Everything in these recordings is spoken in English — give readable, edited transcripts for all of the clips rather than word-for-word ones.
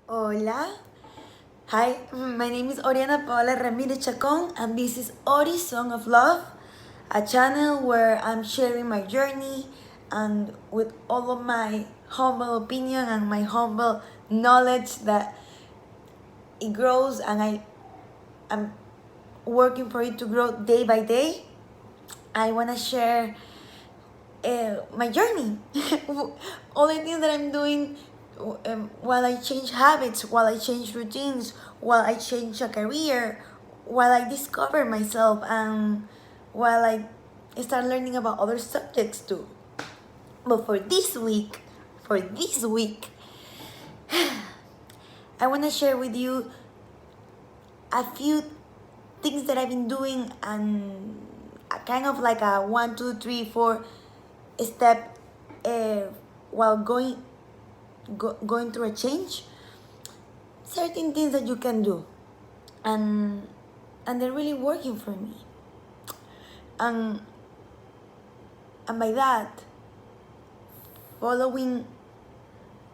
Hola. Hi, my name is Oriana Paola Ramirez Chacon, and this is Ori Sun of Love, a channel where I'm sharing my journey and with all of my humble opinion and my humble knowledge that it grows and am working for it to grow day by day. I want to share my journey, all the things that I'm doing while I change habits, while I change routines, while I change a career, while I discover myself, and while I start learning about other subjects too. But for this week, I want to share with you a few things that I've been doing and a kind of like a 1, 2, 3, 4 step while going through a change. Certain things that you can do, and they're really working for me. And by that, following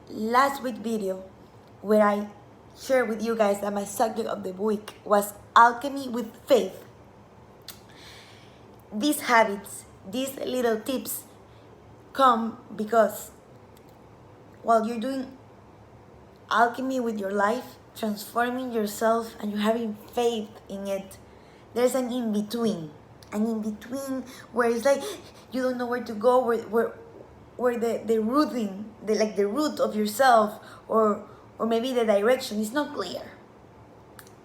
last week video where I shared with you guys that my subject of the week was alchemy with faith. These habits, these little tips come because while you're doing alchemy with your life, transforming yourself, and you're having faith in it, there's an in between. An in between where it's like you don't know where to go, where the rooting, the root of yourself, or maybe the direction is not clear.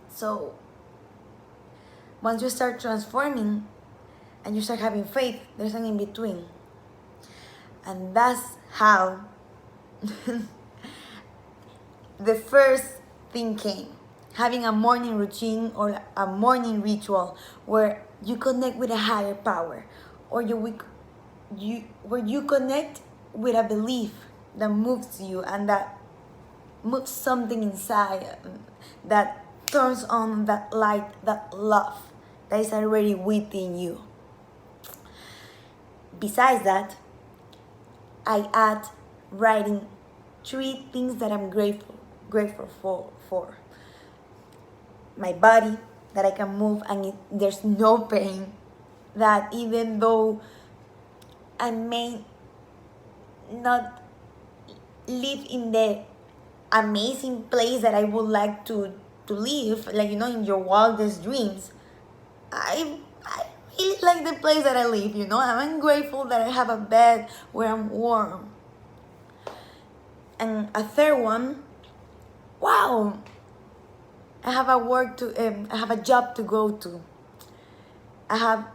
So once you start transforming and you start having faith, there's an in between. And that's how the first thing came. Having a morning routine or a morning ritual where you connect with a higher power, or where you connect with a belief that moves you and that moves something inside, that turns on that light, that love that is already within you. Besides that, I add writing 3 things that I'm grateful for. My body, that I can move and there's no pain. That even though I may not live in the amazing place that I would like to live, like in your wildest dreams, I really like the place that I live. I'm grateful that I have a bed where I'm warm. And a third one, wow, I have a job to go to. I have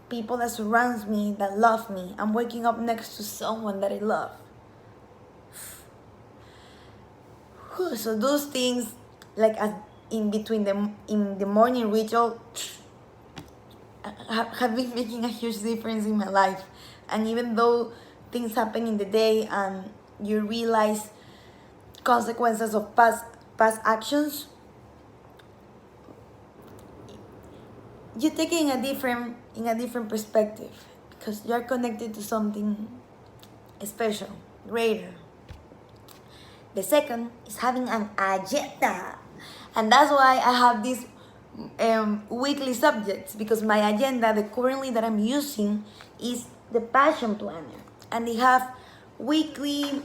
people that surrounds me, that love me. I'm waking up next to someone that I love. So those things, like in the morning ritual, have been making a huge difference in my life. And even though things happen in the day and you realize consequences of past actions, you take it in a different perspective because you're connected to something special, greater. The second is having an agenda, and that's why I have these weekly subjects, because my agenda, the currently that I'm using, is the passion planner, and they have weekly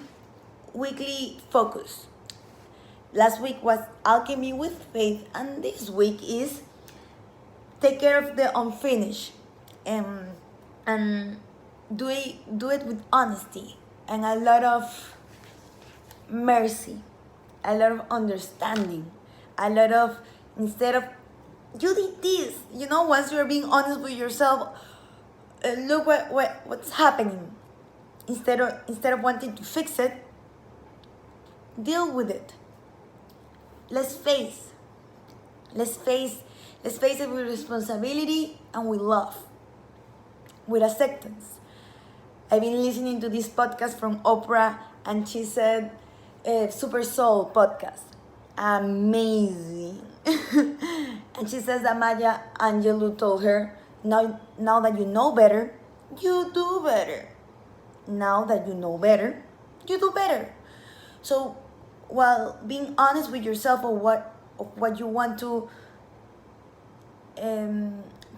focus. Last week was alchemy with faith, and this week is take care of the unfinished, and do it with honesty and a lot of mercy, a lot of understanding, a lot of, instead of you did this, once you're being honest with yourself, look what's happening. Instead of wanting to fix it, deal with it. Let's face it with responsibility and with love, with acceptance. I've been listening to this podcast from Oprah, and she said, Super Soul podcast. Amazing. And she says that Maya Angelou told her, now that you know better, you do better. Now that you know better, you do better. So while being honest with yourself of what you want to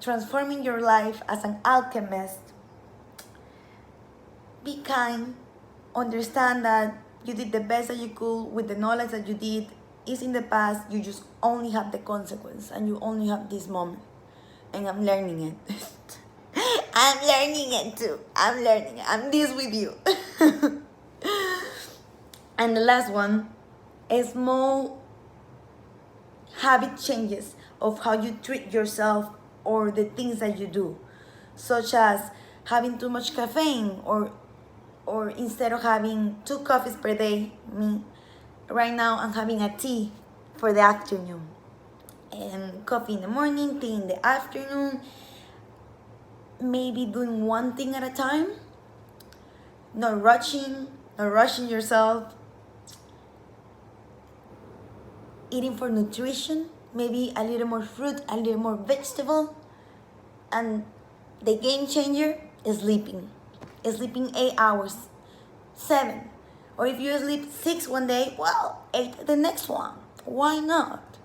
transform in your life as an alchemist. Be kind, understand that you did the best that you could with the knowledge that you did. Is in the past. You just only have the consequence, and you only have this moment. And I'm learning it. I'm learning it too. I'm learning it. I'm this with you. And the last one, a small habit changes of how you treat yourself or the things that you do, such as having too much caffeine, or instead of having 2 coffees per day, me right now I'm having a tea for the afternoon, and coffee in the morning, tea in the afternoon. Maybe doing one thing at a time, not rushing yourself, eating for nutrition, maybe a little more fruit, a little more vegetable. And the game changer is sleeping. Sleeping 8 hours, 7. Or if you sleep 6 one day, well, 8 the next one. Why not?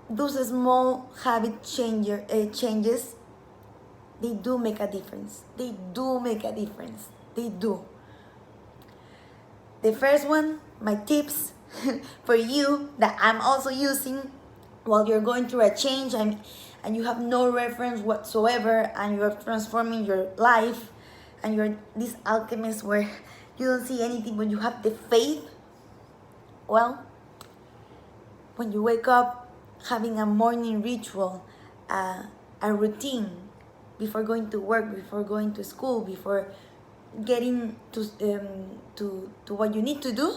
Those small habit changes, they do make a difference. They do make a difference. They do. The first one, my tips for you that I'm also using while you're going through a change and you have no reference whatsoever, and you're transforming your life, and you're this alchemist where you don't see anything but you have the faith. Well, when you wake up, having a morning ritual, a routine before going to work, before going to school, before getting to what you need to do,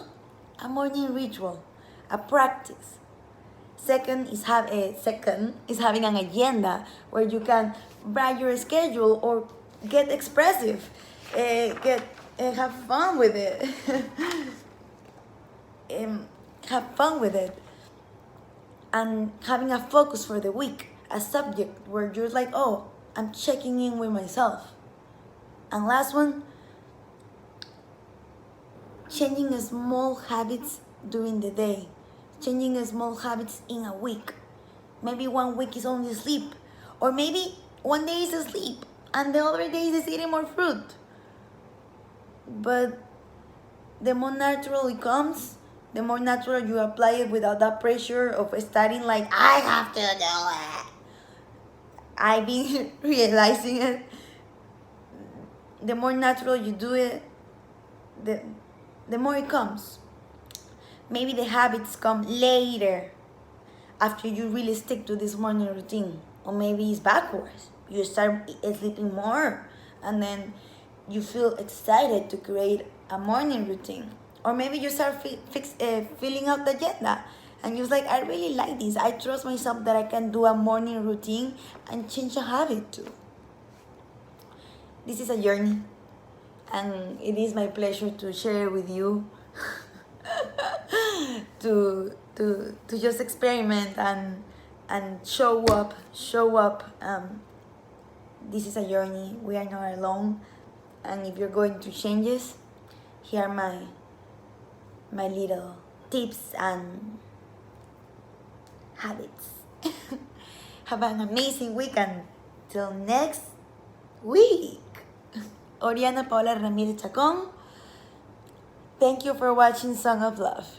a morning ritual, a practice. Second is having an agenda where you can write your schedule or get expressive, have fun with it, have fun with it, and having a focus for the week, a subject where you're like, oh, I'm checking in with myself. And last one, changing small habits during the day, changing small habits in a week. Maybe 1 week is only sleep, or maybe one day is sleep and the other day is eating more fruit. But the more natural it comes, the more natural you apply it without that pressure of studying like, I have to do it. I've been realizing it. The more natural you do it, the more it comes. Maybe the habits come later, after you really stick to this morning routine. Or maybe it's backwards. You start sleeping more, and then you feel excited to create a morning routine. Or maybe you start filling out the agenda, and you're like, I really like this. I trust myself that I can do a morning routine and change a habit too. This is a journey, and it is my pleasure to share with you, to just experiment and show up. This is a journey. We are not alone, and if you're going through changes, here are my little tips and habits. Have an amazing week, and till next week. Oriana Paula Ramirez Chacon. Thank you for watching Song of Love.